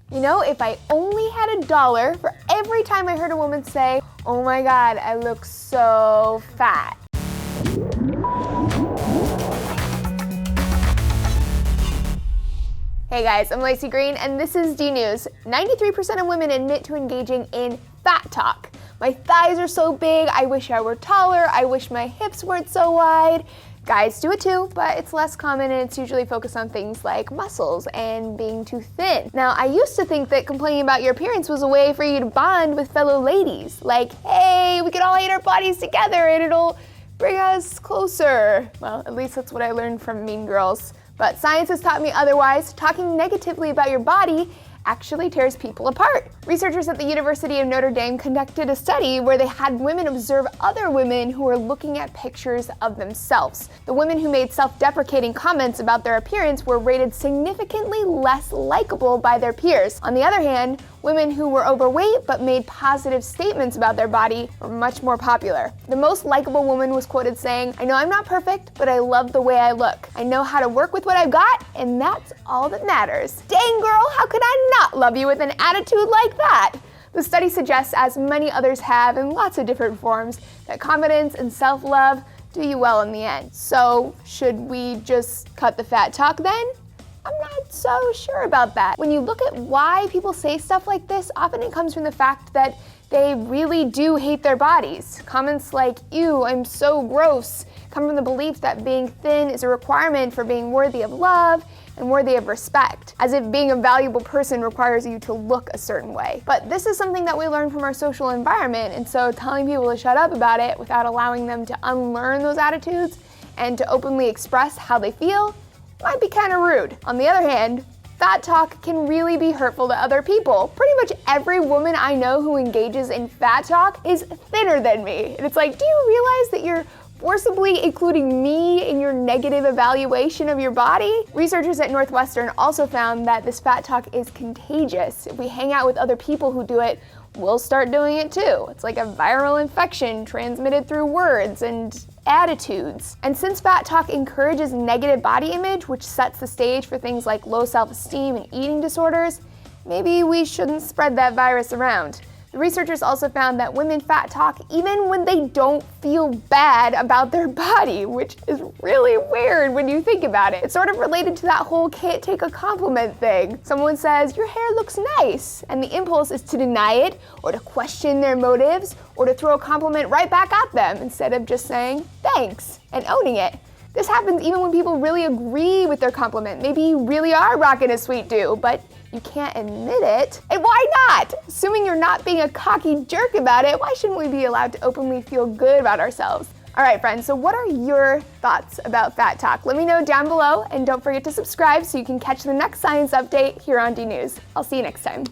You know, if I only had $1 for every time I heard a woman say, "Oh my God, I look so fat." Hey guys, I'm Laci Green and this is DNews. 93% of women admit to engaging in fat talk. My thighs are so big, I wish I were taller, I wish my hips weren't so wide. Guys do it too, but it's less common and it's usually focused on things like muscles and being too thin. Now, I used to think that complaining about your appearance was a way for you to bond with fellow ladies. Like, hey, we could all hate our bodies together and it'll bring us closer. Well, at least that's what I learned from Mean Girls. But science has taught me otherwise. Talking negatively about your body actually tears people apart. Researchers at the University of Notre Dame conducted a study where they had women observe other women who were looking at pictures of themselves. The women who made self-deprecating comments about their appearance were rated significantly less likable by their peers. On the other hand, women who were overweight but made positive statements about their body were much more popular. The most likable woman was quoted saying, "I know I'm not perfect, but I love the way I look. I know how to work with what I've got, and that's all that matters. Dang girl, how could I not love you with an attitude like that?" The study suggests, as many others have in lots of different forms, that confidence and self-love do you well in the end. So should we just cut the fat talk then? I'm not so sure about that. When you look at why people say stuff like this, often it comes from the fact that they really do hate their bodies. Comments like, "Ew, I'm so gross," come from the belief that being thin is a requirement for being worthy of love and worthy of respect, as if being a valuable person requires you to look a certain way. But this is something that we learn from our social environment, and so telling people to shut up about it without allowing them to unlearn those attitudes and to openly express how they feel might be kind of rude. On the other hand, fat talk can really be hurtful to other people. Pretty much every woman I know who engages in fat talk is thinner than me. And it's like, do you realize that you're forcibly including me in your negative evaluation of your body? Researchers at Northwestern also found that this fat talk is contagious. If we hang out with other people who do it, we'll start doing it too. It's like a viral infection transmitted through words and attitudes. And since fat talk encourages negative body image, which sets the stage for things like low self-esteem and eating disorders, maybe we shouldn't spread that virus around. The researchers also found that women fat talk even when they don't feel bad about their body, which is really weird when you think about it. It's sort of related to that whole can't take a compliment thing. Someone says, "Your hair looks nice," and the impulse is to deny it or to question their motives or to throw a compliment right back at them instead of just saying thanks and owning it. This happens even when people really agree with their compliment. Maybe you really are rocking a sweet do, but you can't admit it. And why not? Assuming you're not being a cocky jerk about it, why shouldn't we be allowed to openly feel good about ourselves? All right, friends, so what are your thoughts about fat talk? Let me know down below, and don't forget to subscribe so you can catch the next science update here on DNews. I'll see you next time.